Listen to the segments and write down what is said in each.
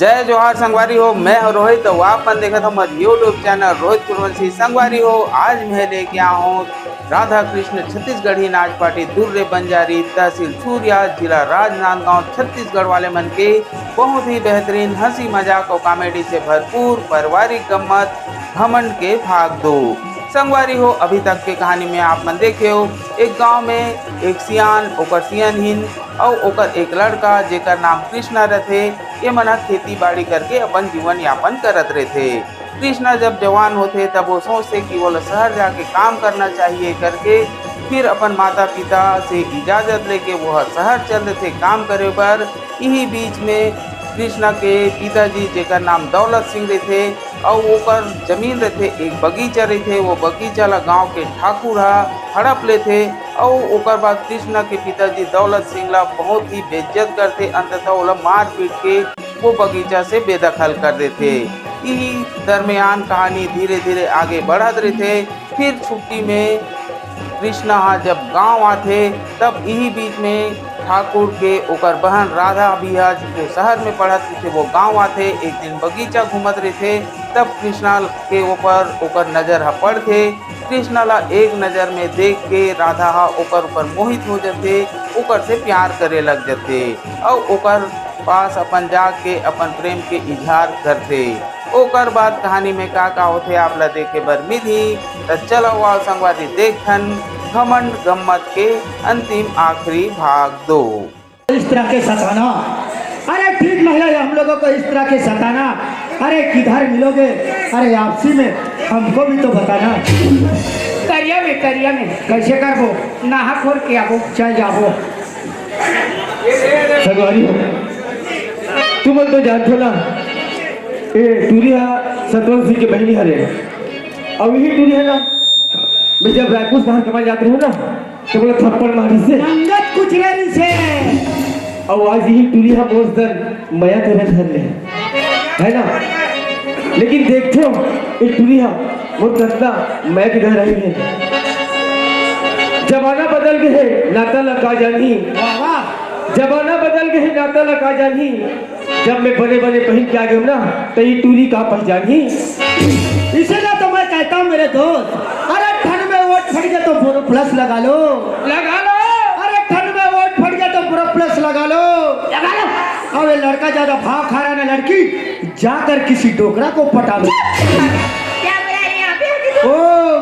जय जोहार संगवारी हो। मैं हूं रोहित। तो आप मन देखा था हमारे यूट्यूब चैनल रोहित कुरवंशी संगवारी हो। आज मैं लेके आया हूँ राधा कृष्ण छत्तीसगढ़ी नाच पार्टी दुर्रे बंजारी तहसील सूर्या जिला राजनांदगांव छत्तीसगढ़ वाले मन के बहुत ही बेहतरीन हंसी मजाक और कॉमेडी से भरपूर पारिवारिक गम्मत घमंड के भाग दो संगवारी हो। अभी तक के कहानी में आप मन देखे हो एक गांव में एक सियान ओकर सियनहीन और ओकर एक लड़का जेकर नाम कृष्णा रथे। ये मना खेती बाड़ी करके अपन जीवन यापन करत रहते। कृष्णा जब जवान होते तब वो सोचते कि वो शहर जाके काम करना चाहिए करके फिर अपन माता पिता से इजाज़त लेके वो शहर चल रहे थे काम करे पर। यही बीच में कृष्णा के पिताजी जेकर नाम दौलत सिंह रहते और ओकर जमीन रहते एक बगीचा रहते। वो बगीचा ला गांव के ठाकुर हड़प लेते और ओकर बाद कृष्णा के पिताजी दौलत सिंह ला बहुत ही बेइज्जत करते। अंततः ओला मार पीट के वो बगीचा से बेदखल कर देते। यही दरमियान कहानी धीरे धीरे आगे बढ़त रहते। फिर छुट्टी में कृष्णा जब गांव आते तब यही बीच में ठाकुर के ओकर बहन राधा बिहा जो शहर में पढ़त थे वो गांव आते। एक दिन बगीचा घूमत रहे थे तब कृष्णा के ऊपर ओकर नज़र पड़ थे। कृष्णा ला एक नज़र में देख के राधा ओकर ऊपर मोहित हो जाते, ओकर से प्यार करे लग जाते और ओकर पास अपन जाके अपन प्रेम के इजहार करते। ओकर बाद कहानी में का होते आप ला देखे बर मिली। तो चलो आओ संगवारी देखन घमंड गम्मत के अंतिम आखिरी भाग दो। इस तरह के सताना, अरे ठीक नहीं है हम लोगों को इस तरह के सताना। अरे किधर मिलोगे? अरे आपसी में हमको भी तो बताना। करिया में कैसे करबो? नहा खोर के आबो। चल जाबो। सगवारी तुम तो जानते ना ए टूरी सतवंत सिंह के बहनी हरे और यही टूरी है ना मैं जब रायपुर शहर कमा जाते हो ना तो बोला थप्पड़ मारी से अंगत कुछ नहीं से और आज यही टूरी मोज दर मया तेरे घर है ना। लेकिन देखो ये टूरी वो दस्ता मैं के घर आई है। जमाना बदल गए नाता लगा जानी, जमाना बदल गए नाता लगा जानी। जब मैं बने बने पहन के आ गया ना तो ये टूरी का पहचानी। इसे ना तो मैं कहता हूँ मेरे दोस्त, अरे ठंड में वोट फट गया तो बोरो प्लस लगा लो। अरे ठंड में वोट फट गया तो बोरो प्लस लगा लो। अब ये लड़का ज्यादा भाव खा रहा ना, लड़की जाकर किसी डोकरा को पटा लो। क्या बोला यहाँ पे? ओ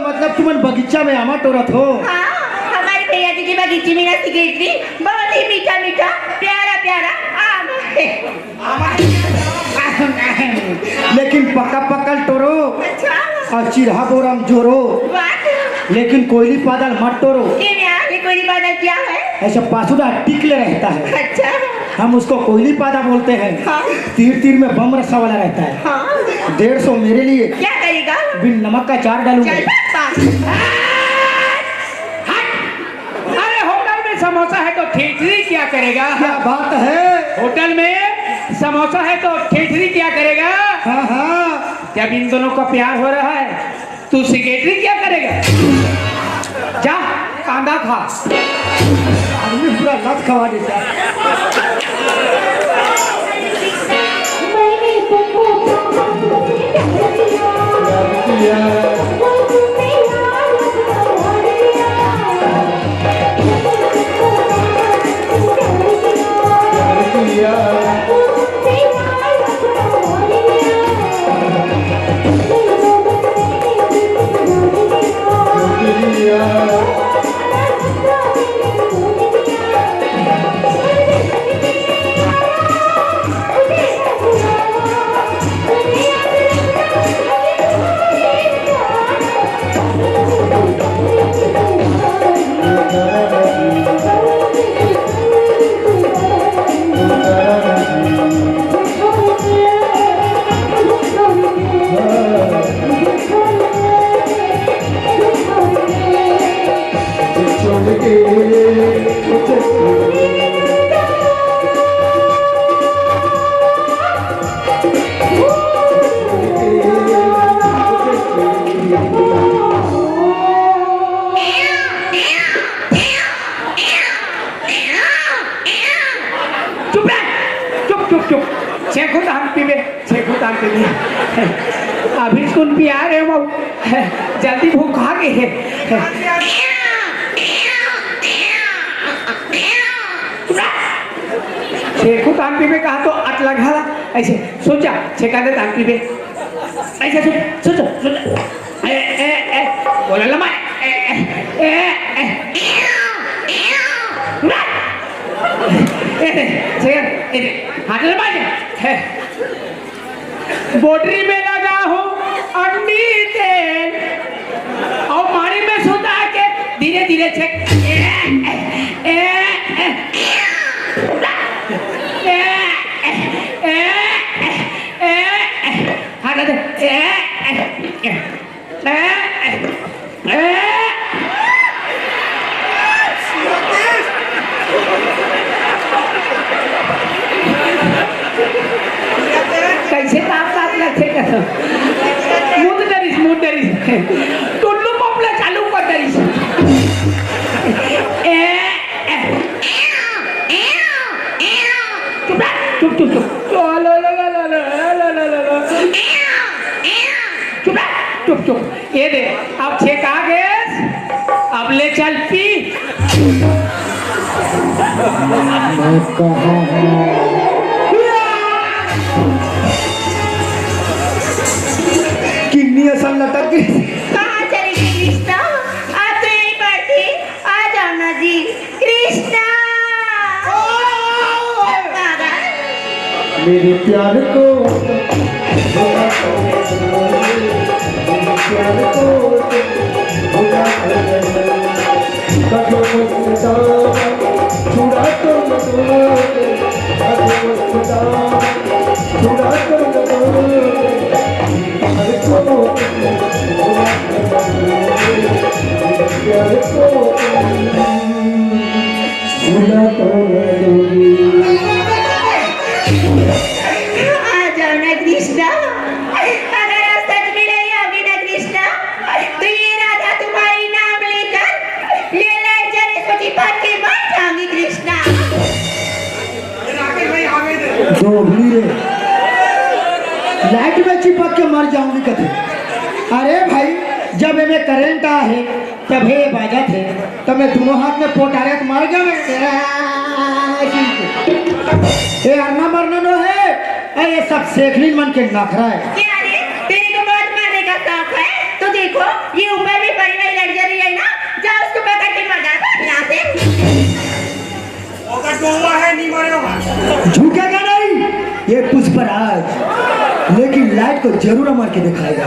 मतलब तुम बगीचा में आमा टोरत हो? हमारे भैया जी की बगीचे में रसी गई थी, बहुत ही मीठा मीठा प्यारा प्यारा आम। लेकिन पक्का पक्कल टोरो और चिरहा बोरम जोरो, लेकिन कोयली पादल मत टोरो। ये कोयली पादल क्या है? ऐसा पासुदा टिकले रहता है। अच्छा हम उसको कोयली पादा बोलते हैं। हाँ। तीर तीर में बम रसा वाला रहता है। हाँ। 150 मेरे लिए। क्या करेगा? बिन नमक का चार डालूंगा। अरे होटल में समोसा है तो ठेठरी क्या करेगा? क्या बात है? होटल में समोसा है तो ठेठरी क्या करेगा? हाँ हाँ। जब इन दोनों का प्यार हो रहा है तू सेक्रेटरी क्या करेगा? जा कांदा खा। आदमी पूरा लत खवा देता है। छेखो तान पीबे छेखो तान पीबे अभी सुन पिया रे वो जल्दी भूख आ गई है छेखो तान पीबे कहा तो अट लगा ऐसे सोचा छेका दे तान पीबे ऐसे सोचो सोचो ए ए ए बोला लमा ए ए ए हाथ लगा बोटरी में लगा हूँ अंडी तेल और पानी में सुधा के धीरे धीरे छेक कैसे ताप लगते मुंड डरीस टुल्लू पपला चालू कर डरीस चुप चुप चुप चुप चुप ये दे अब छेक आ गए अब ले चल पी किन्नी असल लटक गई कहाँ चली गई कृष्णा आज तो यहीं पर थी आ जाओ ना जी कृष्णा मेरे प्यार को लाइट में चिपक के मर जाऊंगी कभी। अरे भाई जब हमें करंट आ है तब हे बाजा थे तो मैं दोनों हाथ में पोटारे तो मर गया ये अरना मरना नो है ये सब सेखनी मन के नखरा है। क्या रे तेरे को बहुत मारने का शौक है तो देखो ये ऊपर भी बड़ी बड़ी लड़ रही है ना जा उसको पकड़ के मर जाता यहाँ से झुकेगा नहीं ये पुष्पराज लेकिन लाइट को जरूर मार के दिखाएगा।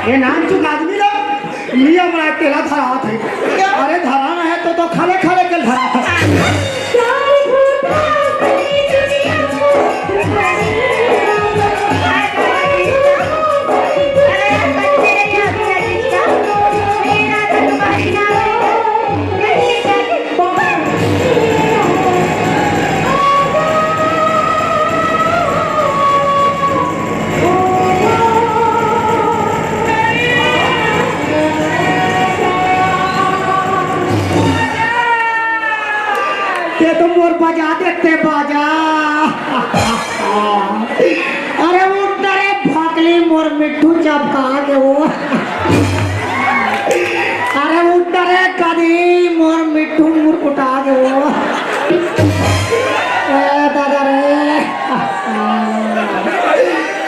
ये नाम चुक आदमी लोग लिया बड़ा तेला धरा थे अरे धराना है तो खाले खाले के धरा था। बाजा देते बाजा अरे वो डरे भागली मोर मिट्टू चपका के वो अरे वो डरे कदी मोर मिट्टू मुरकुटा के वो दादा रे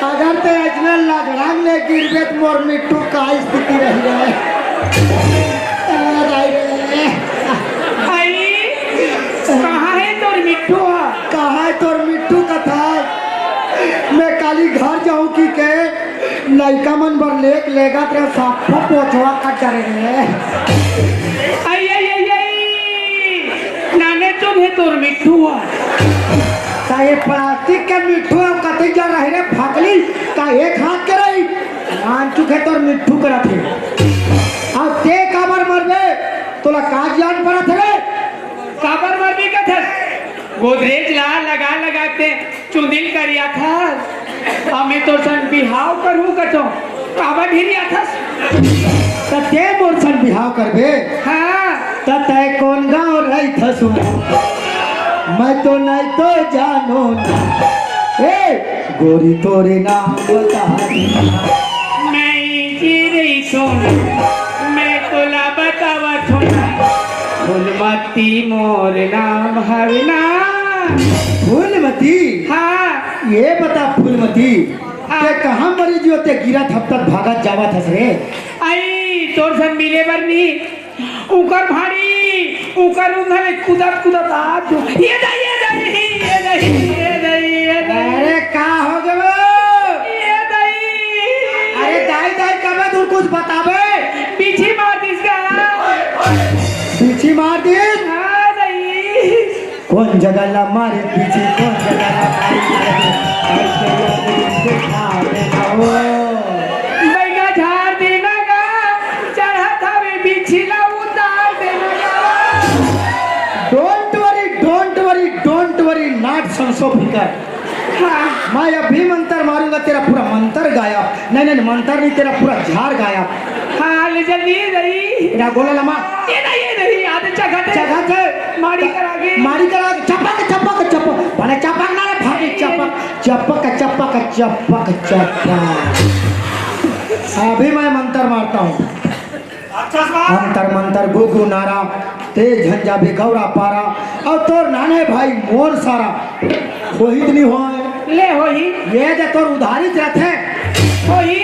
अगर ते अजमेर लगड़ांग ले गिरबेत मोर मिट्टू का स्थिति रही है। कहा है तोर मिट्टू कथा मैं काली घर जाऊं की के लड़का मन बर लेगा तेरा साफा पोछवा कट करेंगे। नाने तुम्हें तोर मिट्टू का ये प्लास्टिक के मिट्टू अब कते जा रहे रे भागली का एक हाथ के रही आंचू के तोर मिट्ठू करा थे अब ते काबर मरबे तोला का ज्ञान पड़ा थे काबर मरबी का था गोदरेज ला लगा लगाते चुंदिल करिया था हमें तो सन बिहाव करूं कतो काबर ढिरिया था त ते मोर सन बिहाव करबे हाँ त तय कौन गांव रही थसु मैं तो नहीं तो जानो ना ए गोरी तोरे नाम बता मैं जी रही सोना मैं तोला बतावा थोड़ा फूलमती मोर नाम हरना फूलमती हाँ ये बता फूलमती हाँ। ते कहाँ मरी जियो ते गिरा थपतक भागत जावा थस रे आई तोर सन मिले बरनी उकर भारी उकर उंगले कुदत कुदत आ जो ये नहीं अरे का हो गए ये नहीं अरे दाई दाई कबे दूर कुछ बताबे पीछे मार दिसगा पीछी मार दे हाँ नहीं कौन जगह ला मारे पीछे कौन जगह ला मारे ऐसे खा देना हो बैगा झाड़ देना का चढ़ा था वे बिछिला उतार देना का डोंट वरी नॉट संसो फिकर हाँ मैं अभी मंत्र मारूंगा तेरा पूरा मंत्र गायब नहीं मंत्र नहीं तेरा पूरा झाड़ गायब हाँ ले जल्दी नहीं तेरा गोला लमा ये नहीं आधे जगह से मारी करागे मारी करा चपक भले चपक ना रे भागी चपक अभी मैं मंत्र मारता हूँ मंत्र गुगु नारा तेज झंझा भी गौरा पारा और तोर नाने भाई मोर सारा वही नहीं हो ले होई ये जे तोर उधारित रहते होई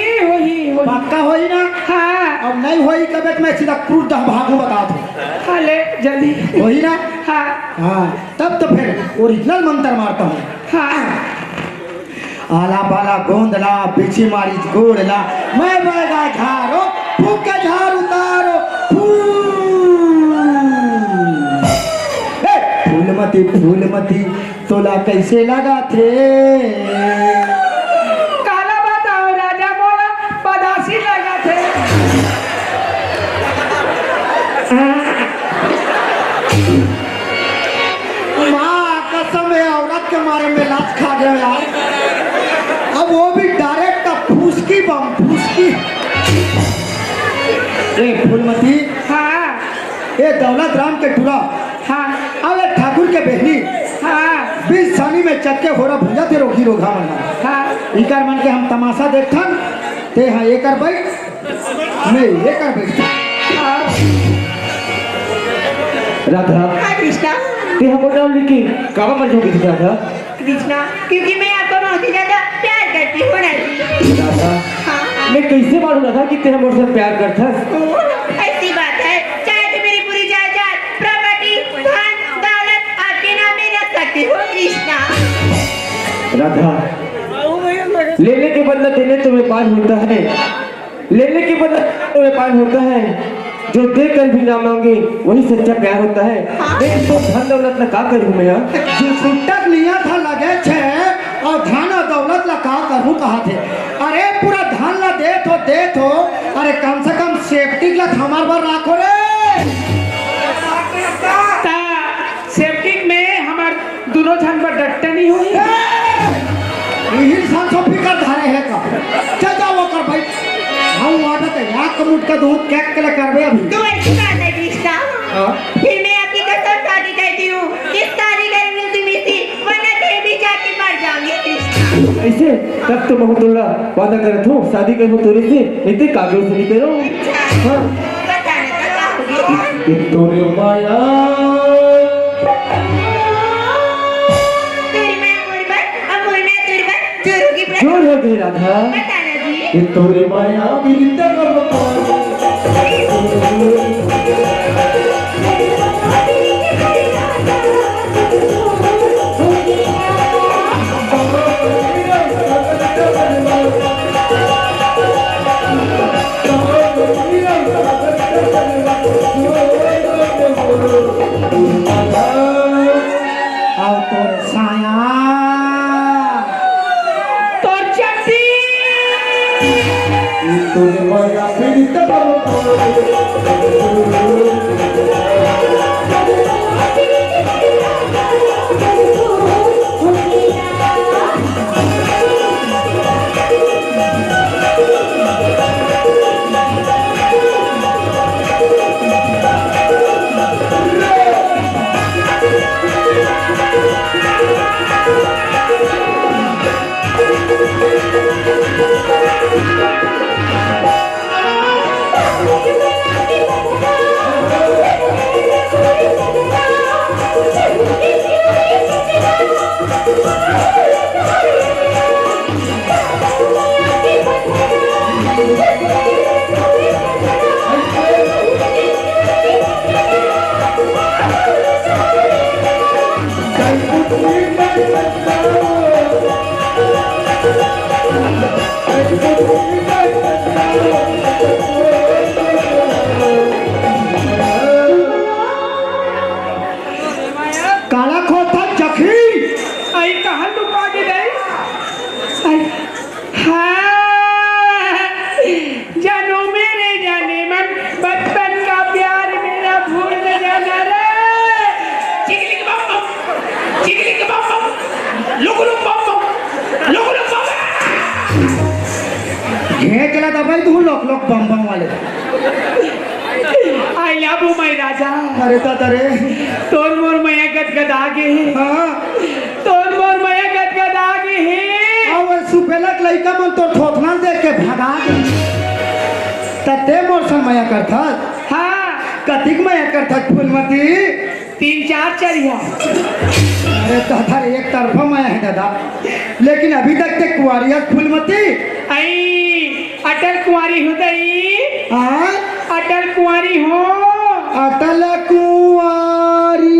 पक्का होई ना हाँ अब नहीं होई कबे मैं सीधा क्रूर दह भागू बता दूं हाँ ले जल्दी होई ना हाँ हाँ तब तो फिर ओरिजिनल मंत्र मारता हूँ हाँ आला बाला गोंदला बिछी मारी गोड़ला मैं बगा झारो फूक के झाड़ उतारो फूलमती तोला कैसे लगा थे काला बताओ राजा बोला पदासी लगा थे माँ कसम है औरत के मारे में लात खा गया यार अब वो भी डायरेक्ट फूसकी बम फूसकी फूलमती हाँ ये दौलत राम के टूरा हाँ अब एक ठाकुर के बहनी हाँ 20 सानी में चक्के हो रहा भुजा ते रोगी रोगा मना हाँ इकर मन के हम तमाशा देखथन ते हाँ ये कर बैठ मैं ये कर बैठ राधा हाँ कृष्णा ते हम नाम लिखी काबा मर जाओगी थी राधा कृष्णा क्योंकि मैं आपको बहुत ही ज्यादा प्यार करती हूँ राजी राधा हाँ मैं कैसे मालूम राधा कि ते हमसे प्यार करता ऐसी बात है चाहे तो मेरी पूरी जायदाद प्रॉपर्टी धन दौलत आपके नाम में रख सकती हूँ कृष्णा राधा लेने के बदला देने तुम्हें पार होता है लेने के बदला तुम्हें पार होता है जो देकर भी ना मांगे वही सच्चा प्यार होता है लेकिन तो धन दौलत ना का करूं मैं जो सुट्टक लिया था लगे छे और धन और दौलत ला का करूं कहा थे अरे पूरा धन ला दे तो अरे कम से कम सेफ्टी ला हमार बार राखो रे सेफ्टिक में हमार दोनों जन पर डट्टा नहीं हुई यही सांसों फिकर धारे है का चल जाओ वो कर भाई हम आदत है याक कमुट का दूध कैक के लिए करबे अभी तो ऐसी बात है कृष्णा फिर मैं आपकी कसम खाती कहती हूँ इस सारी गर्मी तुम्हें थी वरना कहीं भी जाके मर जाऊंगी कृष्णा ऐसे तब तो बहुतुल्ला वादा करत हूँ शादी करूँ तोरे से नहीं तो कागज से नहीं करो हाँ बताना तो चाहोगी तोरे माया जोर हो गई राधा बताना जी तोरे माया बिरंदा तोर चट्टी तूने माया पीड़ित काला खोता जखी आई कहाँ लुका के गई आई हाँ जानो मेरे जाने मन बचपन का प्यार मेरा भूल न जाना रे चिकली के बम लुक बम घेचला दबाई तू लोक लोक बम बम वाले आई लव यू माय राजा अरे दादा रे तोर मोर मैया गदगद आगे है हाँ तोर मोर मैया गदगद आगे है और सुपेलक लइका मन तो ठोठना देख के भगा दे तते मोर सन माया करथा हाँ कतिक माया करथा फूलमती 3-4 चढ़िया अरे दादा रे एक तरफा माया है दादा लेकिन अभी तक ते कुआरिया फूलमती आई अटल कुंवारी हो गई हाँ अटल कुंवारी हो अटल कुआरी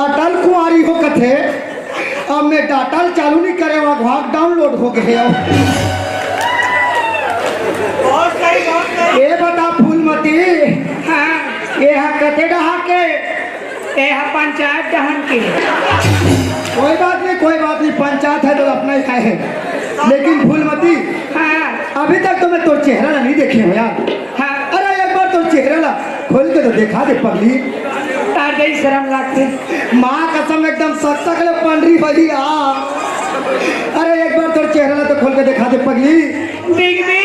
अटल कुआरी हो कथे अब मैं डाटा चालू नहीं करे वहाँ डाउनलोड हो गए ये बता फूलमती हाँ ये है कथे डहा के ये है पंचायत दहन की कोई बात नहीं पंचायत है तो अपना ही है लेकिन फूलमती हाँ अभी तक तो मैं तो चेहरा नहीं देखे हो यार हाँ अरे एक बार तो चेहरा ला खोल के तो देखा दे पगली तार गई शर्म लागते माँ कसम एकदम सख्त ले पंडरी भली आ अरे एक बार तो चेहरा ला तो खोल के देखा दे पगली देख दे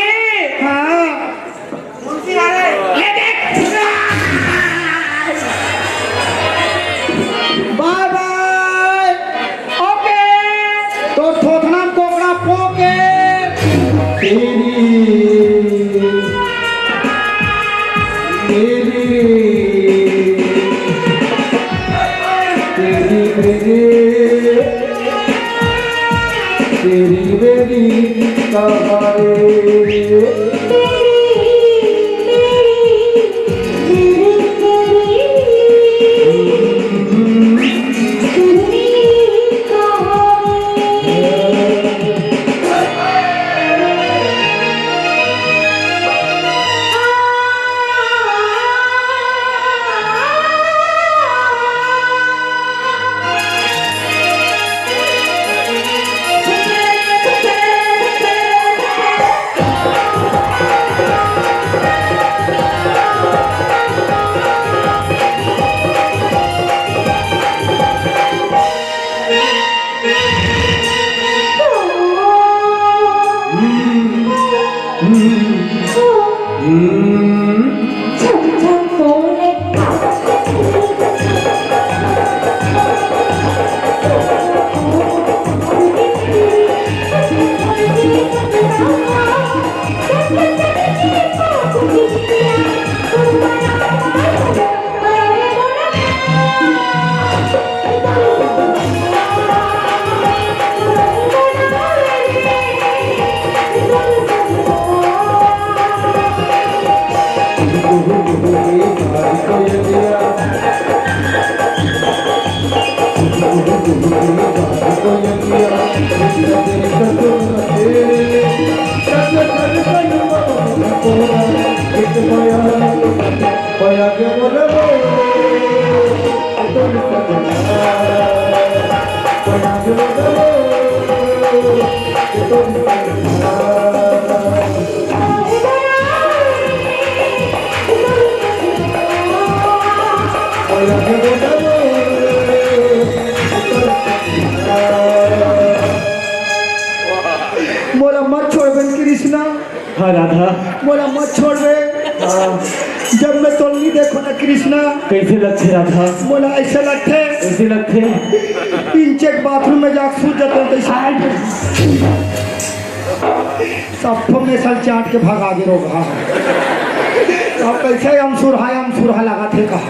हाँ ले देख बाय बाय ओके तो थोथना कोकड़ा पोके तेरी मेरी मोला मत छोड़ बे कृष्णा, हाँ राधा, मोला मत छोड़ बे। जब मैं तो नहीं देखो ना कृष्णा, कैसे लगते राधा? मोला ऐसे लगते कैसे लगते? तीन चेक बाथरूम में जाकर सूझ जाते हैं सबको में सल चाट के भगा गिरो अब कैसे हम सुरहा लगा थे कहा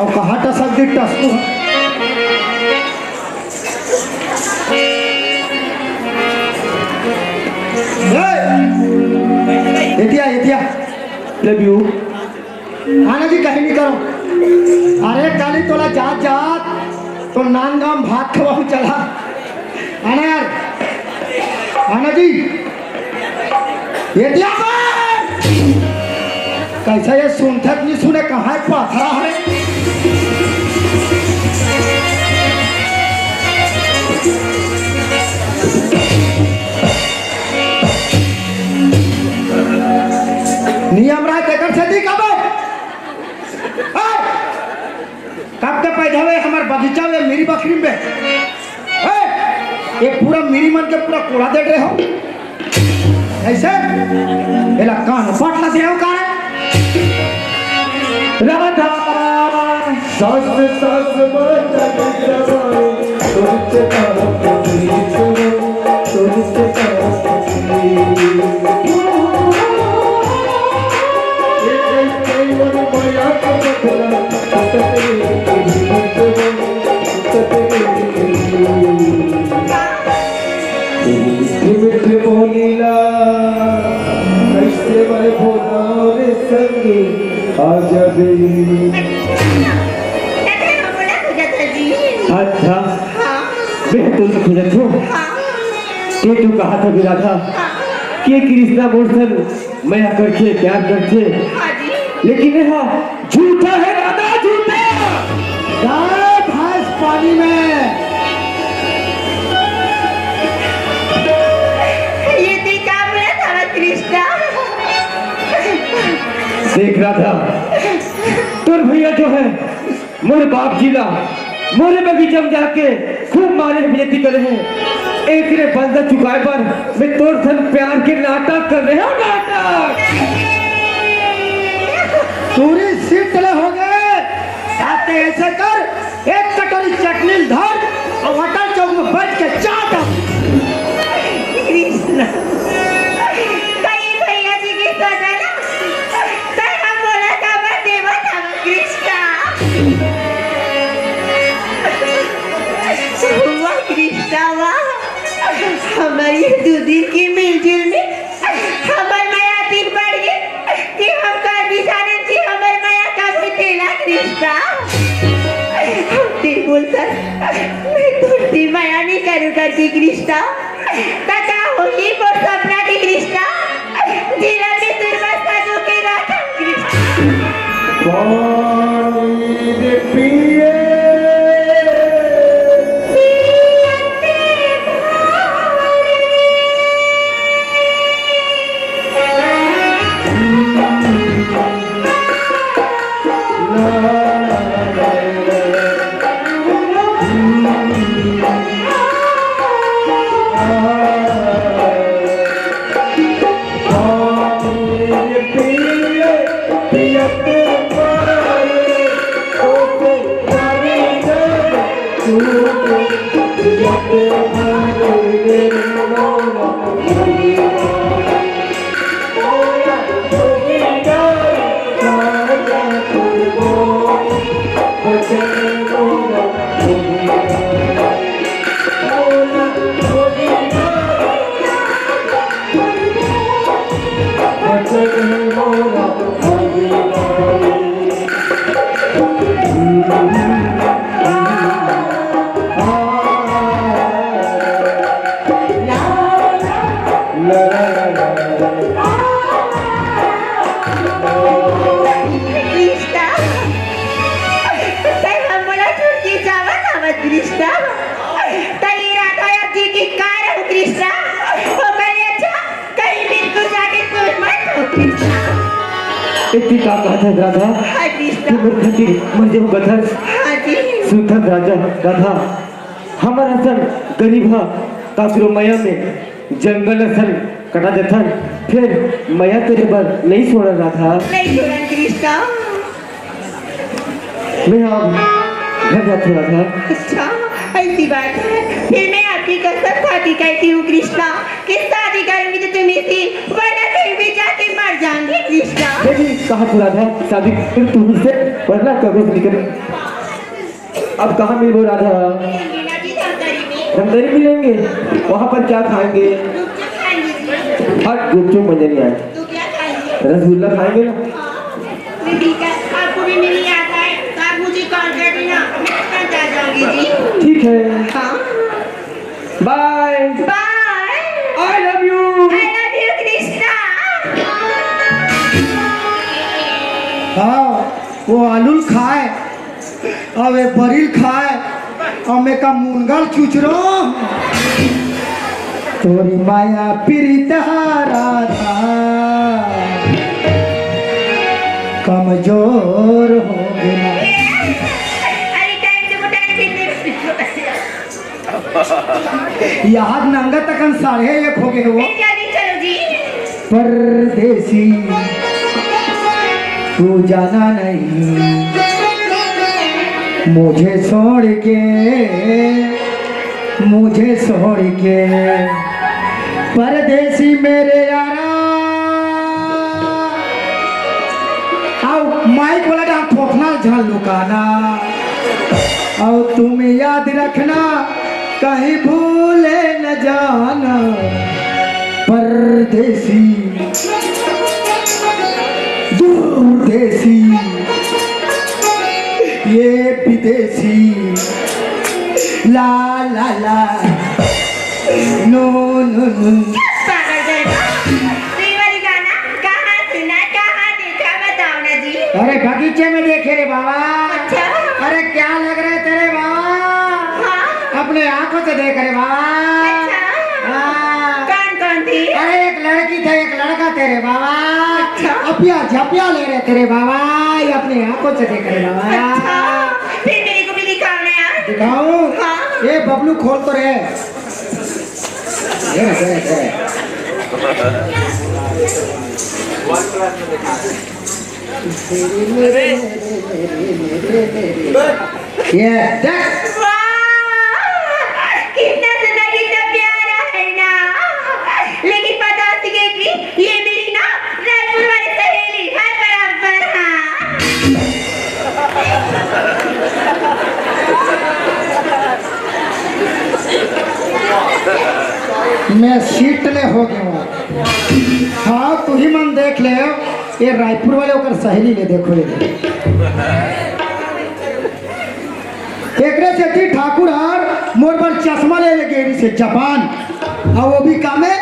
अब कहा टसक दी टसकू एतिया लव यू। आना जी कहीं नहीं करो। अरे काली तोला जात जात तो नान गाम भात खवा चला आना यार, आना जी एतिया कैसा ये सुनते नहीं सुने कहाँ है पाथरा है। नियम रहा तेकर से दी कब के पैदा हुए हमारे बगीचा में मेरी बकरी में ये पूरा मेरी मन के पूरा कूड़ा दे रहे हो ऐसे एला कान पटला दे हो कान राधा सास सास बचा तुझसे बोलीला कैसे मैं बोला रे संगी आजा बेली। अच्छा मैं तुमसे खुजत हूँ कि तू कहा था राधा कि कृष्णा बोलसन मैं करके प्यार करके, लेकिन यह झूठा है राधा, झूठा भैंस पानी में देख राधा तुर भैया जो है मोरे बाप जिला मोरे बगीचा में जाके खूब मारे बेइज्जती कर रहे हैं। एक रे बंदा चुकाए पर मैं तोर सन प्यार के नाटक कर रहे हो नाटक। पूरी सीट तले हो गए आते ऐसे कर एक कटोरी चटनी धर और होटल चौक में बैठ के चाट कृष्ण कहीं भैया जी की सजा ना सर हम बोला था मैं देवा था कृष्णा वाह कृष्णा वाह हमारी दो दिन की मिलजुल में हमार माया दिन बढ़ गई कि हम कर दिशाने थी हमार माया का भी तेला कृष्णा दिल बोलकर मैं तुझी माया नहीं करूँगा जी कृष्णा तथा होगी वो सपना की कृष्णा जिला में दुर्वासा जो के राधा कृष्णा पिए कृष्णा इतनी का कहा था राधा हाँ कि कृष्ण मेरे खातिर मर जाओ गधा हाँ जी सुनता राजा राधा हमारा सन गरीब हा काकरो माया में जंगल सन कटा देता फिर माया तेरे पर नहीं छोड़ा राधा नहीं छोड़ा कृष्ण मैं अब घर जाता राधा अच्छा ऐसी बात है फिर मैं आपकी कसम खाती कहती हूँ कृष्णा कि शादी करूंगी तो तुम इसी वरना कहीं भी जाके मर जाऊंगी कृष्णा नहीं कहा तो राधा शादी फिर तुम से वरना कभी नहीं करे अब कहाँ मिलो राधा मीना जी सौंदर्य में हम दरी मिलेंगे वहाँ पर क्या खाएंगे गुपचुप खाएंगे हट गुपचुप मजा नहीं आए तो क्या खाएंगे रसगुल्ला खाएंगे ना मैं ठीक है आपको भी नहीं आता है तो आप मुझे कॉल कर देना मैं कल जा जाऊंगी जी ठीक है हाँ bye bye I love you I love you Krishna हाँ वो आलूल खाए और वे बरील खाए और मैं का मुनगल चुचरो तोरी माया पीड़ित राधा कमजोर हो गया अरे टाइम से टाइम कितने याद नंगा तकन 1:30 हो गए वो जल्दी चलो जी परदेसी तू जाना नहीं मुझे छोड़ के परदेसी मेरे यारा आओ माइक वाला डांस ठोकना झाल लुकाना आओ तुम याद रखना कहीं भूले न जाना परदेसी दूरदेसी ये विदेशी ला ला ला नो नो नो पागल जैसा ये वाली गाना कहाँ सुना कहाँ देखा बताओ ना जी अरे बगीचे में देखे रे बाबा अच्छा अरे क्या लग रहे तेरे बाबा हाँ अपने आंखों से देख रहे बाबा अच्छा हाँ। कौन कौन थी अरे एक लड़की था एक लड़का तेरे बाबा अच्छा। अपिया झपिया ले रहे तेरे बाबा ये अपने आंखों से देख रहे बाबा अच्छा फिर मेरे को भी दिखाओ ना यार दिखाऊं हाँ। ये बबलू खोल तो रहे ये देख वाह कितना सुंदर कितना प्यारा है ना लेकिन पता है कि ये मेरी ना रायपुर वाली सहेली है बराबर हाँ मैं सीट ले हो गया हूँ हाँ तू ही मन देख ले ये रायपुर वाले होकर सहेली ले देखो ये एकरे से थी ठाकुर हार मोर पर चश्मा ले गेरी से जापान और वो भी काम है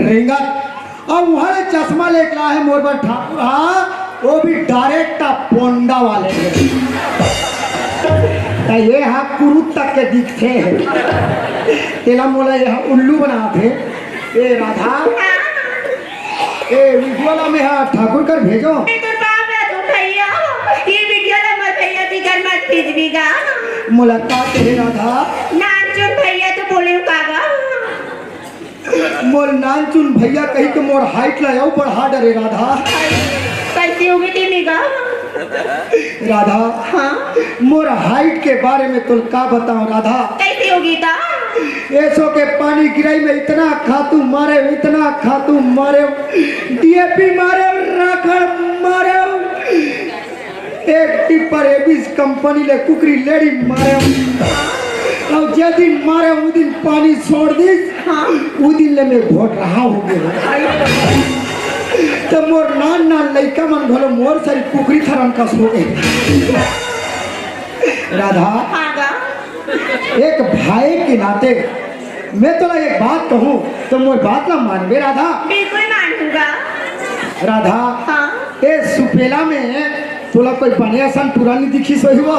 रिंगत और वहाँ ले चश्मा लेकर आया है मोर पर ठाकुर हार वो भी डायरेक्ट पोंडा वाले के तो ये हाँ कुरुत तक के दिखते हैं तेला मोला ये उल्लू बनाते ए राधा ए वीडियो में हाँ ठाकुर कर भेजो ये तो बाप है तो भैया ये वीडियो ना मत भैया की घर मत खींचवीगा मुलाकात है राधा नाम चुन भैया तो बोले कागा मोर नानचुन भैया कही के मोर हाइट लाओ बढ़ा डरे राधा कैसी होगी तीनिगा राधा हाँ मोर हाइट के बारे में तुल का बताऊं राधा कैसी होगी ता ऐसो के पानी गिराई में इतना खातू मारे डीएपी मारे राखड़ मारे एक टिप्पर एबिस कंपनी ले कुकरी लेडी मारे और जे दिन मारे वो दिन पानी छोड़ दी हाँ वो दिन ले मैं घोट रहा हो गया तो मोर नान लड़का मन भलो मोर सारी कुकरी थरम का सो गई राधा आगा एक भाई के नाते मैं तो एक बात कहूँ तो मोर बात ना मानबे राधा बिल्कुल मानूंगा राधा हाँ ए सुपेला में तोला कोई बढ़िया सन पुरानी दिखी सोई हो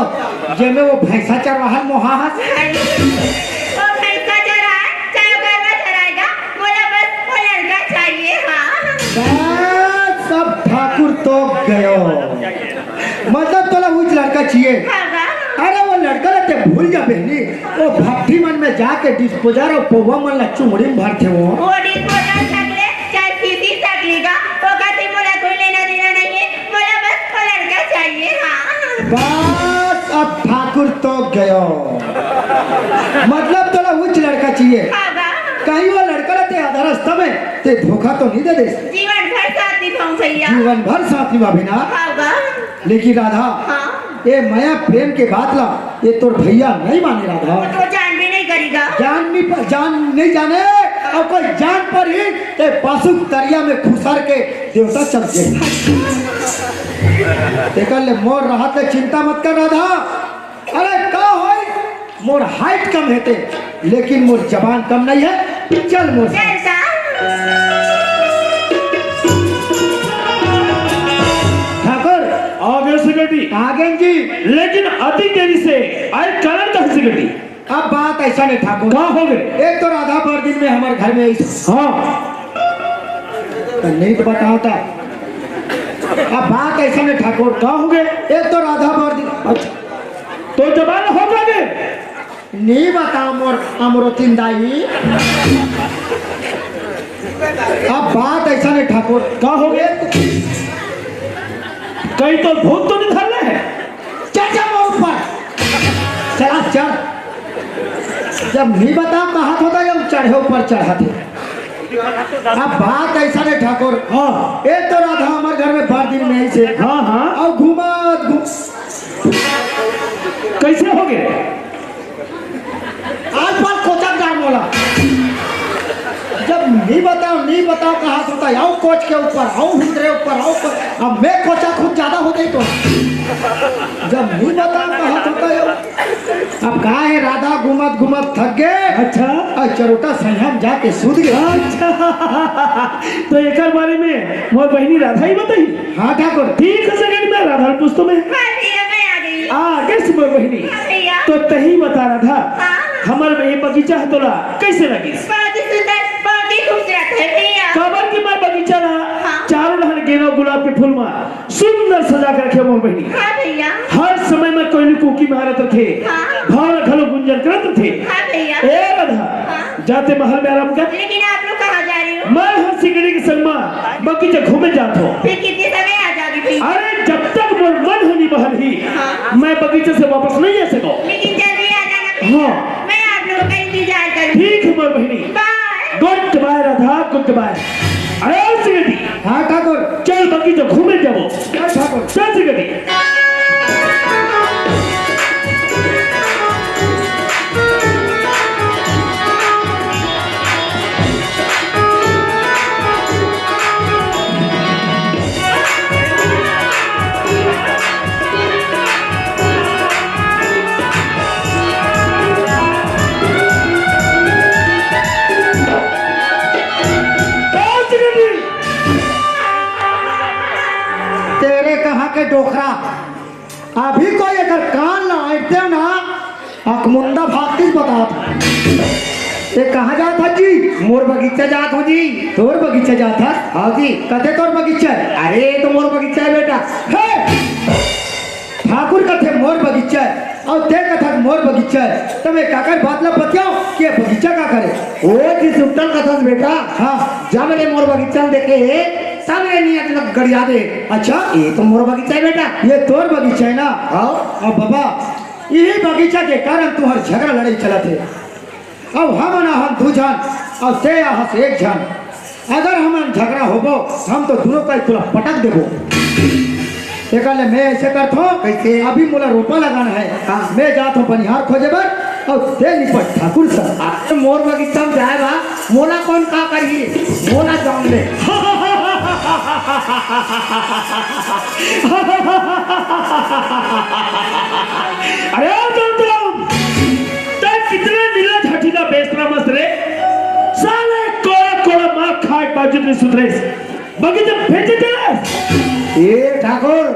जेमे वो भैंसा चरवाहन मोहास वो भैंसा चराए चाहे गरबा चराएगा बोला बस वो लड़का चाहिए हाँ बस सब ठाकुर तो गयो उस लड़का चाहिए होगा अरे वो लड़का लते भूल जा बहनी वो भट्टी मन में जाके डिस्पोजर और पौवा मन ला चुमड़ी में भरते वो ओडी पोटा सकले चाहे सीधी सकली का वो कहती मोला कोई लेना देना नहीं है मोला बस वो लड़का चाहिए हाँ बस अब ठाकुर तो गयो मतलब तोला उच्च लड़का चाहिए होगा कहीं वो लड़का रहते आधा रास्ता में ते धोखा तो नहीं दे दे जीवन भर साथ निभाऊं भैया जीवन भर साथ निभा बिना होगा लेकिन राधा हाँ ये माया प्रेम के बात ला ये तोर भैया नहीं माने राधा वो तो जान भी नहीं करेगा जान नहीं जाने और कोई जान पर ही ते पासुक तरिया में खुसार के देवता चल गए देखा ले मोर राहत ले चिंता मत कर राधा अरे का होई मोर हाइट कम हेते लेकिन मोर जबान कम नहीं है चल मोर साथ। ठाकुर आगे सिगटी आगे जी लेकिन अति देरी से आए कलर तक सिगटी अब बात ऐसा नहीं ठाकुर कहाँ हो गए एक तो राधा पर दिन में हमारे घर में हाँ नहीं तो बताओ था अब बात ऐसा नहीं ठाकुर कहाँ हो गए एक तो राधा पर दिन अच्छा तो जबान हो गए नहीं बताओ मोर अमरोतिन दाई अब बात ऐसा नहीं ठाकुर कहाँ हो गए कहीं तो भूत तो नहीं धर रहे हैं चल जा मोर ऊपर चला चढ़ जब नहीं बताओ कहा होता जब चढ़े ऊपर चढ़ा थे अब बात ऐसा नहीं ठाकुर हाँ एक तो राधा हमारे घर में बार दिन में ऐसे हाँ हाँ और घूमा कैसे हो गए आज बात कोचा गाड़ बोला जब नहीं बताओ कहा होता है आओ कोच के ऊपर आओ हुंदरे ऊपर आओ अब मैं कोचा खुद ज्यादा हो गई तो जब नहीं बताओ कहा होता है अब कहा है राधा घूमत थक गए अच्छा और चरोटा संयम जाके सूद गया अच्छा तो एक बारे में मोर बहनी राधा ही बताई हाँ ठाकुर ठीक है सेकंड में राधा पुस्तों में भैया मैं आ गई आगे से मोर बहनी भैया तो तही बता राधा हाँ हमारे ये बगीचा है तोला कैसे लगी बहुत ही सुंदर बहुत ही खूबसूरत है भैया काबर की मार बगीचा ना हाँ। चारों लहन गेना गुलाब के फूल में सुंदर सजा कर रखे मोर बहनी हाँ भैया हर समय में कोई न कोई महारत थे हाँ। भाव घलो गुंजन करत थे हाँ भैया ए राधा हाँ। जाते महल में आराम कर लेकिन आप लोग कहाँ जा रही हो मैं हर सिगड़ी के संग में बगीचा घूमे जात हो फिर कितने समय आ जाओगी भैया अरे जब तक मोर मन होनी बहल ही हाँ। मैं बगीचे से वापस नहीं आ सको लेकिन जल्दी आ जाना भैया हाँ। मैं आप लोगों का इंतजार करूंगी ठीक है मोर बहनी bye goodbye Radha goodbye अरे सिगड़ी हाँ ठाकुर चल बगीचा घूमे जाओ ठाकुर चल सिगड़ी तेरे कहाँ के डोखरा अभी कोई अगर कान लाइटते ना अकमुंदा भागती बता ये कहाँ जात था जी मोर बगीचा जात हो जी तोर बगीचा जात था हाँ जी कथे तोर बगीचा है अरे तो मोर बगीचा है बेटा हे! ठाकुर कथे मोर बगीचा है और ते कथा मोर बगीचा है तब काकर बात ला बतियाओ कि बगीचा का करे ओ जी सुल्तान कथा बेटा हाँ जब मेरे मोर बगीचा देखे सब ये नियत लग गड़िया दे अच्छा ये तो मोर बगीचा है बेटा ये तोर बगीचा है ना हाँ अब बाबा यही बगीचा के कारण तुम्हार झगड़ा लड़ाई चला थे अब हम दू जान और ते यहाँ से एक जान अगर हम झगड़ा होबो हम तो दोनों का तुला पटक देबो एकले मैं ऐसे करत हूँ कैसे? अभी मोला रोपा लगाना है हाँ। मैं जात हूँ बनिहार खोजे बर और ते निपट ठाकुर सर अरे मोर बगीचा में जाए बा मोला कौन का करी मोला जान ले अरे तुम कितने नीला झटीला बेचना मस्त रे साले कोड़ा मार खाए बाजू में सुधरे बगीचे भेजे चले ए ठाकुर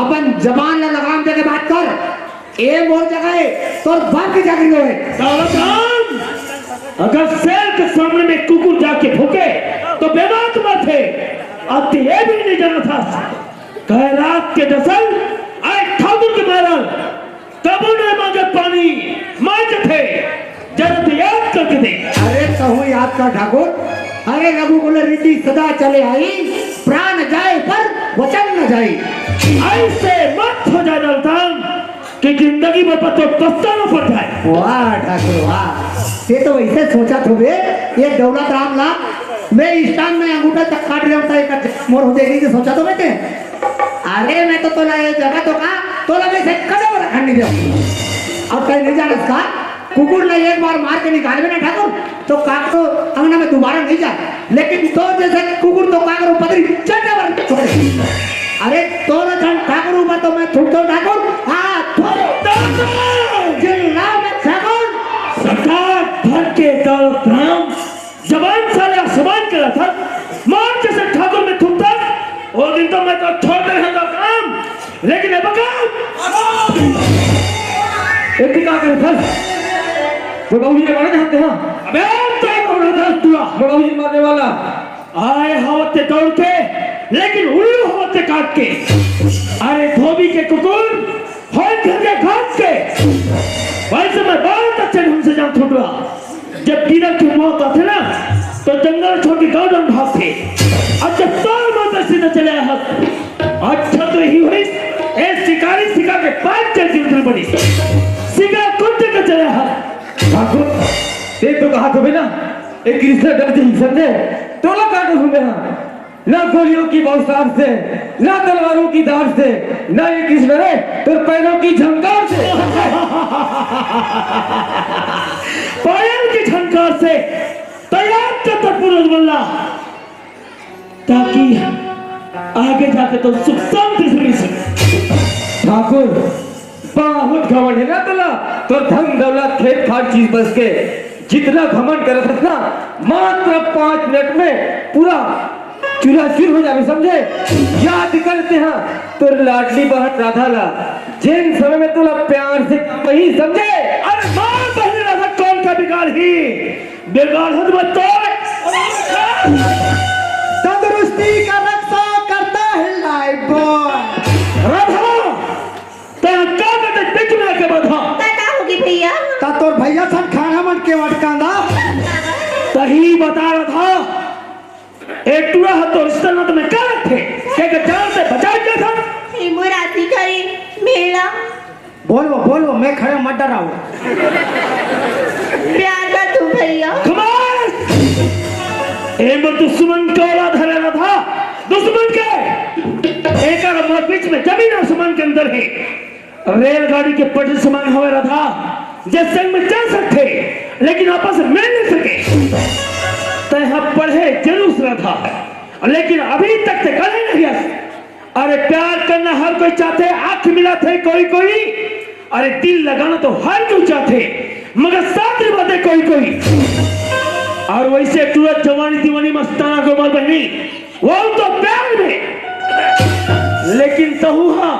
अपन जबान न लगाम दे के बात कर ए मोर जगह तोर बाप की जागरी होए सावधान अगर शेर के सामने में कुकुर जाके भूखे तो बेबाक मत है अब तो ये भी नहीं जाना था कह रात के दसल आए ठाकुर के कबू ने मांगे पानी मांगे थे, जरा तो याद करके दे। अरे कहूँ याद कर ठाकुर, अरे रघुकुल रीति सदा चले आई, प्राण जाए पर वचन न जाए। ऐसे मत हो जाए नलतान कि जिंदगी में तो पछताना पड़ जाए। वाह ठाकुर वाह, ये तो वैसे सोचा तो बे, ये दौलत राम ला मैं इस टाइम में अंगूठा तक काट रहा हूँ, मोर हो जाएगी कि सोचा तो बैठे। अरे मैं तो तोला ये जगह तो कहा तोला मैं से कदम रखने नहीं दिया। अब कहीं नहीं जाना इसका, कुकुर ने एक बार मार के निकाल में ना ठाकुर तो काक तो अंगना में दोबारा नहीं जाए, लेकिन तो जैसे कुकुर तो काकर पदरी चढ़ने वाले छोड़े। अरे तो न चढ़ ठाकुर ऊपर तो मैं थूकता हूँ ठाकुर। हाँ जिल्ला में ठाकुर सरकार भर के दौलत जबान साले आसमान के था, मार जैसे ठाकुर में थूकता, वो दिन तो मैं तो छोड़ दे रहा काम, लेकिन अब काम एक ही काम करे फल वो बाबूजी ने मारे जानते हैं। अबे तो कौन है तुआ बाबूजी मारने वाला आए हवते दौड़ के, लेकिन उल्लू हवते काट के। अरे धोबी के कुकुर होए घर के घाट के, वैसे मैं बहुत अच्छे ढंग से जान थोड़ा, जब गिरल की मौत आते ना तो जंगल छोड़ के गाँव डाउन भागते, अब जब तोर मत सीधे चले हस। अच्छा तो ही हुई ए शिकारी शिकार के पांच चलती उतर पड़ी, शिकार कुत्ते के चले हस। ठाकुर देख तो कहा तो बिना एक कृष्ण डरते ही समझे तोला काटो घूमे हाँ, ना गोलियों की बौछार से, ना तलवारों की धार से, ना ये कृष्ण रे तो पैरों की झंकार से। पायल की झंकार से तैयार कर पुरुष बल्ला, ताकि आगे जाके तो सुख शांति से मिल सके। ठाकुर बहुत घमंड है ना तोला, तो धन दौलत खेत खाट चीज बस के जितना घमंड करत है ना, मात्र 5 मिनट में पूरा चूर हो जावे समझे। याद करते हैं तो लाडली बहन राधा ला, जिन समय में तोला प्यार से वही समझे। अरे मां बहन राधा कौन का बिगाड़ ही, बिगाड़ हद मत तोड़। तंदुरुस्ती का रक्षा करता है लाइफ बॉय। राधा तेरा क्या करते बीच में आके बधा, पता होगी भैया। ता तोर भैया सन खाना मन के वटकांदा सही बता रहा था। एक टूरा हाथ तो रिश्ता ना तो मैं क्या रखे, क्या जान से बचा क्या था। मुरादी करी मेला बोलो मैं खड़े मत डराओ। प्यार कर तू भैया। खमास एक दुश्मन को औलाद हराना था, दुश्मन के एक और बीच में जमीन आसमान के अंदर है। रेलगाड़ी के पटरी समान हो रहा था, जिस संग में चल सकते लेकिन आपस में मिल नहीं सके। तय पढ़े जुलूस रहा था, लेकिन अभी तक से गले नहीं गया। अरे प्यार करना हर कोई चाहते, आंख मिलाते कोई, अरे दिल लगाना तो हर कोई चाहते, मगर साथ निभाते कोई। और वैसे तुरंत जवानी दीवानी मस्ताना को मर बहनी, वो तो प्यार में, लेकिन तहुआ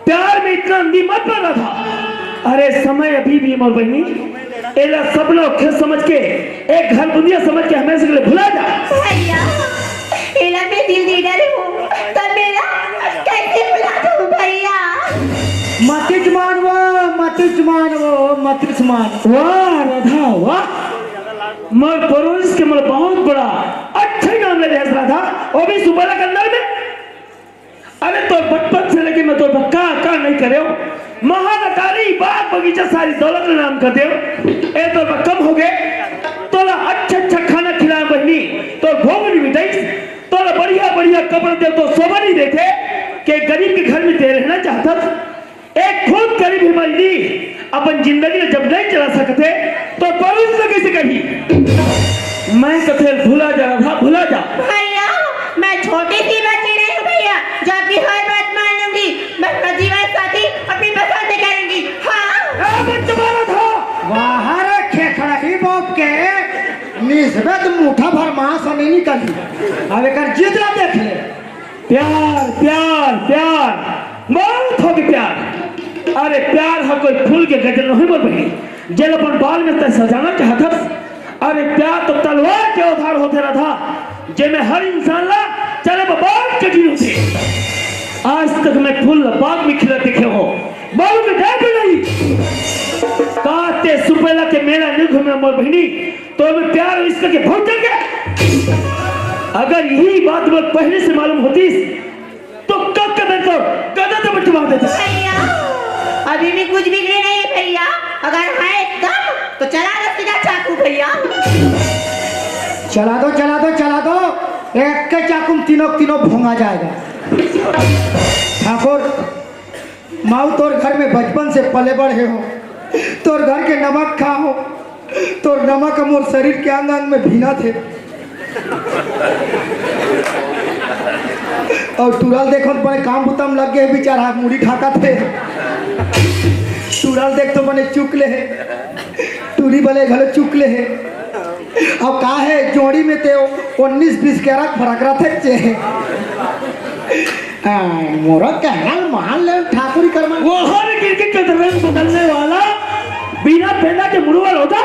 प्यार में इतना अंधी मत पड़ रहा था। अरे समय अभी भी मर बहनी, एला सब लोग खेल समझ के, एक घर दुनिया समझ के हमेशा के लिए भुला जा। भैया एला मैं दिल दे डरे हूँ, तब मेरा कैसे भुला दूँ भैया। मतिच मान। वाह राधा वाह, मर परोस के मर बहुत बड़ा अच्छा नाम ले रहा था, वो भी सुबह के अंदर में। अरे तो बचपन से लेके मैं तो का नहीं करे हो, महानकारी बाग बगीचा सारी दौलत का नाम कर दे। ए तो कम हो गए, तोला अच्छा खाना खिलाए बहनी, तो भोग नहीं मिटाई, तोला बढ़िया कपड़े दे तो शोभा नहीं देते कि गरीब के घर में दे रहना चाहता। एक खुद गरीब हिमालय अपन जिंदगी जब नहीं चला सकते तो परोस से कैसे कही। मैं कथे भूला जा रहा, भूला जा भैया। मैं छोटी सी बच्ची नहीं हूँ भैया, जो आपकी हर बात मान लूंगी, मैं अपना जीवन साथी अपनी पसंद करूंगी। हाँ तुम्हारा था बाहर खेखड़ा ही बाप के निस्बत मुठा भर मांस नहीं निकली। अब एक जितना देख ले। प्यार बहुत होगी प्यार। अरे प्यार हर कोई फूल के गजल नहीं बोल रही, जेल अपन बाल में तय सजाना चाहता। अरे प्यार तो तलवार के उधार होते रहा था, जे में हर इंसान ला चले बहुत कठिन होते। आज तक मैं फूल बाग में खिला देखे हो, बालू के ढेर पे नहीं काते सुपेला के मेला नहीं घूमे मोर बहनी तो मैं प्यार इसका के भूल गया। अगर यही बात मैं पहले से मालूम होती तो कब कदर को गदा तो बटवा देता। भैया अभी भी कुछ बिगड़े नहीं है भैया, अगर है एकदम तो चला दो सीधा चाकू भैया। चला दो एक के चाकू में तीनों भोंगा जाएगा। ठाकुर माऊ तोर घर में बचपन से पले बढ़े हो, तोर घर के नमक खा हो, तोर नमक मोर शरीर के अंग अंग में भीना थे। और टूरल देखो तो बने काम बुतम लग गए बेचारा मुड़ी ठाका थे। टूरल देख तो बने चुकले है, टूरी बले घले चुकले है। अब का है जोड़ी में ते 19-20 कैरेट फरक रहा थे। मोरा कहल महाल ठाकुर कर्म वो हर क्रिकेट के रंग बदलने वाला बिना पहना के मुड़वाल होता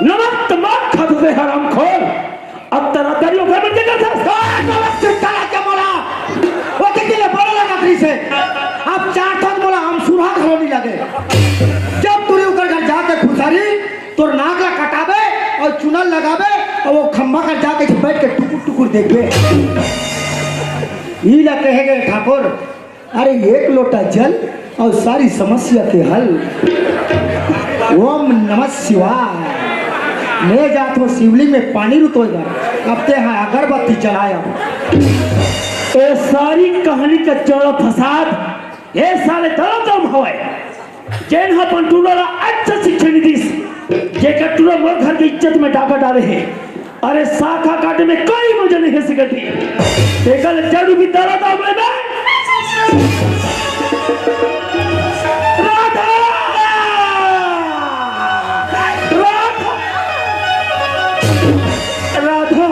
नमक तमाम खाते थे हराम खोर। अब तरह घर में जगह था क्या बोला वो कितने बड़ा लगा थी से अब 4 थन बोला हम सुरहा घरों नहीं लगे। जब तुरी उकर घर जाके खुसारी तोर नाक ला कटाबे और चुनल लगाबे और वो खंभा कर जाके बैठ के टुकुर देखबे। ई ला कहे गए ठाकुर अरे एक लोटा जल और सारी समस्या के हल। ओम नमः शिवाय। ले जात हो शिवलिंग में पानी रुतोगा अब ते हाँ अगरबत्ती चलाया। ये सारी कहानी का चौड़ा फसाद ये सारे दम हवाए जैन हा पंटूरा अच्छा शिक्षा नीति जे कटूरा मोर घर की इज्जत में डाका डाले हैं। अरे शाखा काटे में कोई मजा नहीं है सिकटी देखल जड़ भी दरा दाम ले मैं राधा राधा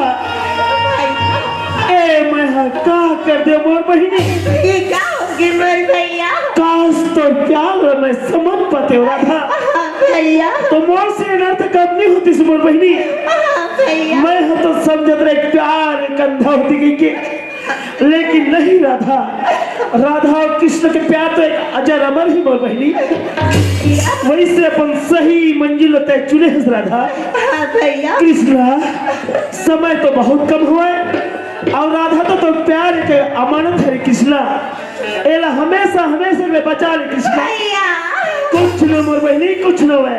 ए मैं का कर दे मोर बहिनी ये क्या होगी मोर भैया? काश तो प्यार मैं समझ पाते हो राधा भैया तो मोर से अनर्थ कब नहीं होती मोर बहिनी। भैया मैं तो समझत रहे प्यार कंधा होती गई के लेकिन नहीं राधा और कृष्ण के प्यार तो एक अजर अमर ही मोर बहिनी। वही से अपन सही मंजिल तय चुने हैं राधा। भैया कृष्णा समय तो बहुत कम हुआ है और राधा तो प्यार के अमानत है कृष्णा एला हमेशा में बचा ले कृष्णा। भैया कुछ न मोर बहिनी कुछ न है।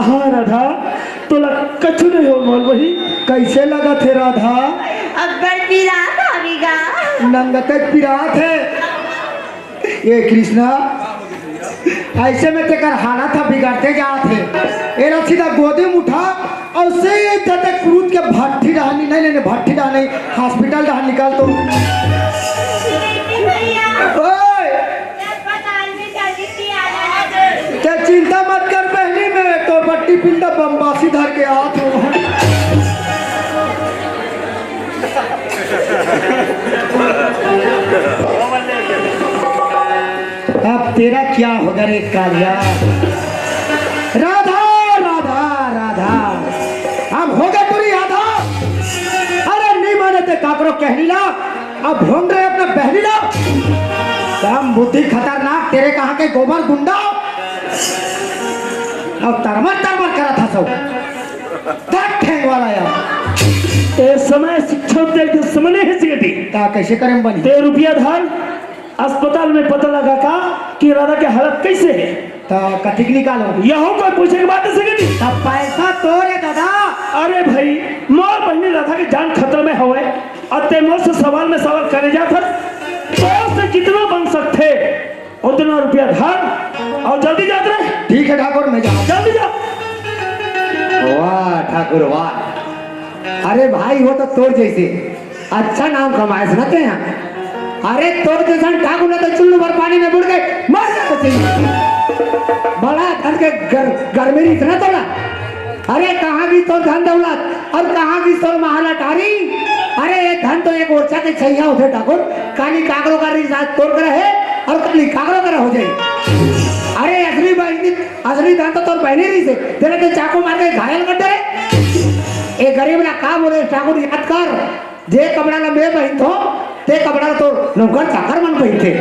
हाँ राधा तोला कछ नहीं हो मोर बहिनी। कैसे लगा थे राधा? अब बड़ी रात आवेगा नंगते पिरात है ये कृष्णा ऐसे में तेकर हालत था बिगड़ते जाते ये सीधा गोदी में उठा और से जते क्रूद के भट्टी डालनी नहीं लेने भट्टी डालनी हॉस्पिटल डाल निकाल तो भैया ओए अस्पताल में जल्दी से आ जाना। ते चिंता मत कर पहली में तो बट्टी पिंडा बमबासी धर के आत हो। अब तेरा क्या होगा रे कालिया? राधा राधा राधा अब होगा पूरी राधा। अरे नहीं माने ते काकरो कहनी ला अब ढूंढ रहे अपने बहनी ला काम बुद्धि खतरनाक तेरे कहाँ के गोबर गुंडा अब तरमर करा था सब तक ठेंग वाला यार ए समय शिक्षा दे के समझने है सिगटी ता कैसे करें बनी ते रुपया धार अस्पताल में पता लगा का कि राधा की हालत कैसे है ता कथिक निकालो यहाँ कोई पूछे की बात है सिगटी ता पैसा तोरे दादा। अरे भाई मोर बहनी राधा की जान खतरे में हुए और ते मोर से सवाल में सवाल करे जाता तो से कितना बन सकते उतना रुपया धार और जल्दी जाते रहे। ठीक है ठाकुर मैं जाऊँ। जल्दी जा। वाह ठाकुर वाह। अरे भाई हो तो तोर जैसे अच्छा नाम कमाए सुनाते हैं। अरे तोर जैसा ठाकुर ने तो चुल्लू भर पानी में बुड़ गए मर जाते चाहिए बड़ा धन के घर में इतना तोड़ा। अरे कहाँ की तोर धन दौलत और कहाँ की तोर महाला टारी। अरे ये धन तो एक ओरछा के छैया होते ठाकुर काली कागड़ों का रिसात तोड़ कर है और काली कागड़ों का हो जाए। अरे असली धन तो तोर बहनी रही से तेरे के चाकू मार के घायल कर दे। ए गरीब ना काम बोले ठाकुर याद कर जे कपड़ा ला मैं बहिन थो ते कपड़ा तो नौकर चाकर मन बहिन थे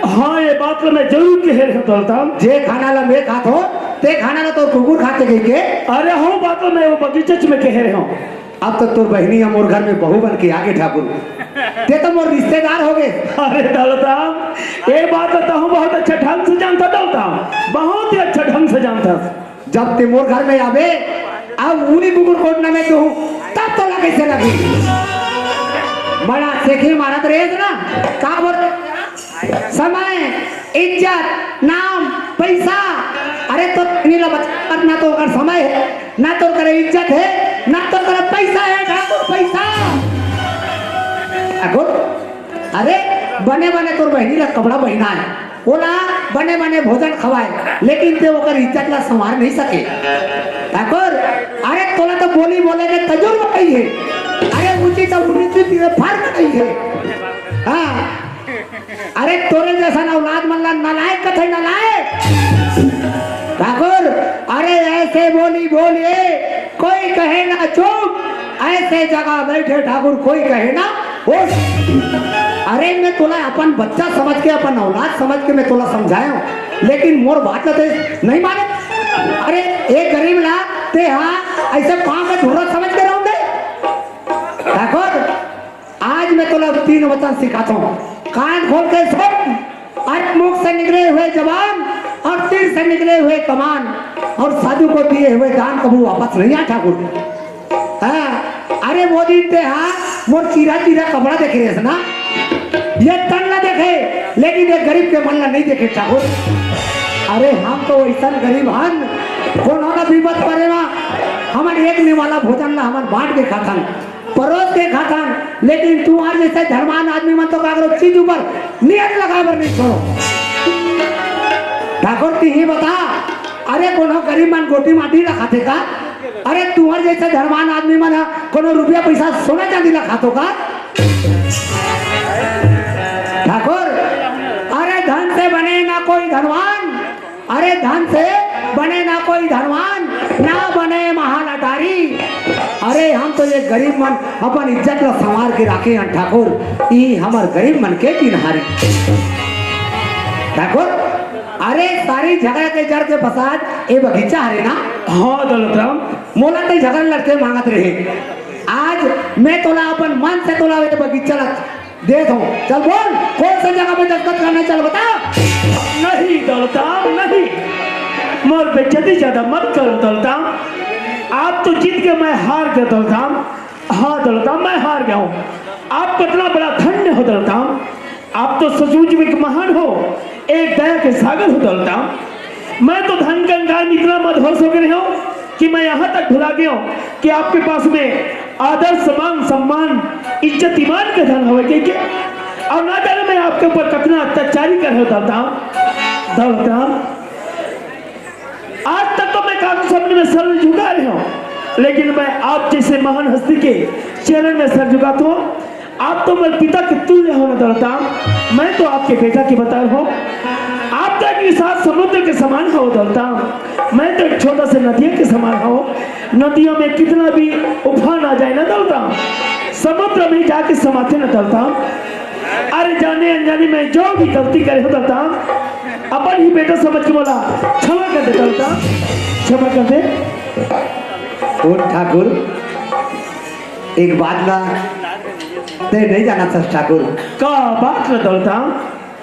हाँ ये बात तो मैं जरूर कह रहा हूँ दौलताम। जे खाना ला मैं खात हो ते खाना ला तो कुकुर खाते गई के। अरे हो बात तो मैं वो बगीचे में कह रहा हूँ। अब तो तोर बहनी हम और घर में बहू बन के आगे ठाकुर ते तो मोर रिश्तेदार हो गए। अरे दौलताम ये बात तो हूँ बहुत अच्छा ढंग से जानता दौलताम, बहुत ही अच्छा ढंग से जानता। जब ते मोर घर में आवे अब उन्हीं कुकुर कोटना में तो तब तो लगे से लगी बड़ा सेखी मारत रहे ना का बोल समय इज्जत नाम पैसा। अरे तो नीला बच्चा ना तो कर समय है ना तो कर इज्जत है ना तो कर पैसा है ठाकुर पैसा। अरे बने बने तोर बहनी ला कपड़ा पहना है बोला बने बने भोजन खवाए लेकिन ते ओकर इज्जत ला संवार नहीं सके ठाकुर। अरे तोला तो बोली बोले के तजुर्बा नहीं है। अरे ऊंची तो ऊंची फर्क नहीं है। हाँ अरे तोरे जैसा ना औलाद मन ला नालायक कथे नालायक ठाकुर। अरे ऐसे बोली बोलिए कोई कहे ना चुप, ऐसे जगह बैठे ठाकुर कोई कहे ना होश। अरे मैं तोला अपन बच्चा समझ के अपन औलाद समझ के मैं तोला समझाया हूं लेकिन मोर बात तो नहीं माने। अरे एक गरीब ला ते हाँ ऐसे पाँव में धुरा समझ के रहूंगे ठाकुर। आज मैं तोला 3 वचन सिखाता हूँ, कान खोल के सुन। आज मुख से निकले हुए जवान और तीर से निकले हुए कमान और साधु को दिए हुए दान कभी वापस नहीं आ ठाकुर। हाँ अरे वो दिन ते हाँ मोर चीरा चीरा कपड़ा देखे रहे ना, ये तन ना देखे लेकिन ये गरीब के मन ला नहीं देखे ठाकुर। अरे हम तो ऐसा गरीब हन कौन होना विपत पड़े ना हमारे एक निवाला भोजन ला हमारे बांट के खातन परोस के खातन, लेकिन तू आज जैसे धर्मान आदमी मन तो कागरो चीज ऊपर नियत लगावर नहीं छोड़ो ठाकुर। तू ही बता अरे कोनो गरीब मन गोटी माटी ला खाते का? अरे तुम्हारे जैसे धर्मान आदमी मन कोनो रुपया पैसा सोना चांदी ला खातो का ठाकुर? अरे धन से बने ना कोई धनवान, अरे धन से बने ना कोई धनवान ना बने महान अटारी। अरे हम तो ये गरीब मन अपन इज्जत ला संवार के रखे हैं ठाकुर, ई हमार गरीब मन के किनारे ठाकुर। अरे सारी झगड़ा के जड़ के फसाद ए बगीचा हरे ना। हाँ दौलतराम मोला तो झगड़ लड़के मांगत रहे, आज मैं तोला अपन मन से तोला वे बगीचा ला दे दो। चल बोल कौन सी जगह पे दस्तखत करना, चल बता। नहीं दौलताम नहीं, मोर बेइज्जती ज्यादा मत करो दौलताम। आप तो जीत के मैं हार गया दौलताम। हाँ दौलताम मैं हार गया हूँ। आप कितना बड़ा धन्य हो दौलताम, आप तो सचमुच में एक महान हो, एक दया के सागर हो दौलताम। मैं तो धन गंगा में इतना मदहोश हो गया हूँ कि मैं यहाँ तक भुला गया हूँ कि आपके पास में आदर सम्मान सम्मान इज्जत ईमान का धन हो के और ना जाने मैं आपके ऊपर कितना अत्याचारी कर दौलताम। दौलताम आज तक तो मैं कानून सामने में सर झुका रहा हूँ, लेकिन मैं आप जैसे महान हस्ती के चरण में सर झुकाता हूँ। आप तो मेरे पिता के तुल्य हो ना दौलताम, मैं तो आपके बेटा की बता रहा हूँ। आप तो एक साथ समुद्र के समान हो दौलताम, मैं तो एक छोटा सा नदियों के समान हो। नदियों में कितना भी उफान आ जाए ना दौलताम, समुद्र में जाके समाते ना दौलताम। अरे जाने अनजाने में जो भी गलती करे हो दौलताम, अपन ही बेटा समझ के बोला क्षमा कर दे दौलताम, क्षमा कर दे। और ठाकुर एक बात ला ते नहीं जाना था ठाकुर। का बात ना दौलताम?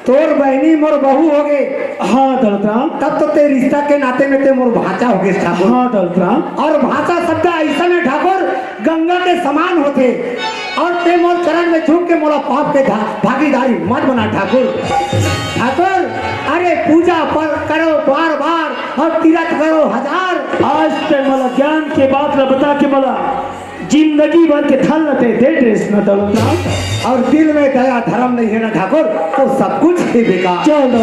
तोर बहनी मोर बहू हो गए। हाँ दौलताम। तब तो ते रिश्ता के नाते में ते मोर भाचा हो गए ठाकुर। हाँ दौलताम। और भाचा शब्द ऐसा है ठाकुर गंगा के समान होते, और ते मोर चरण में झुक के मोला पाप के भागीदारी मत बना ठाकुर। ठाकुर अरे पूजा पर करो बार बार और तीर्थ करो 1000। आज तक मला ज्ञान के बात न बता के मला जिंदगी भर के थल न दे ड्रेस न दौलताम। और दिल में दया धर्म नहीं है ना ठाकुर तो सब कुछ ही बेकार। चलो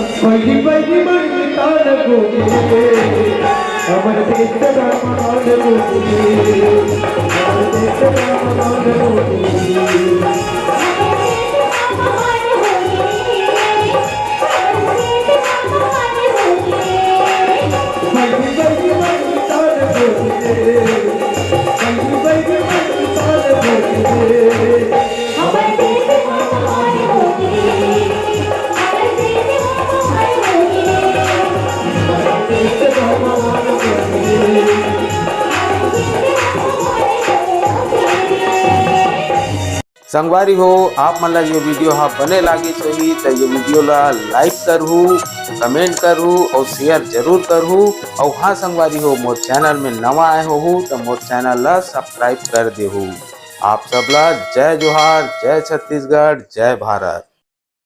संगवारी हो आप मन ला ये वीडियो हा बने लागी होही तो ये वीडियो ला लाइक करहू, कमेंट करहू और शेयर जरूर करहू। और हाँ संगवारी हो मोर चैनल में नवा आए हो तो मोर चैनल ला सब्सक्राइब कर देहू। आप सबला जय जोहार, जय छत्तीसगढ़, जय भारत।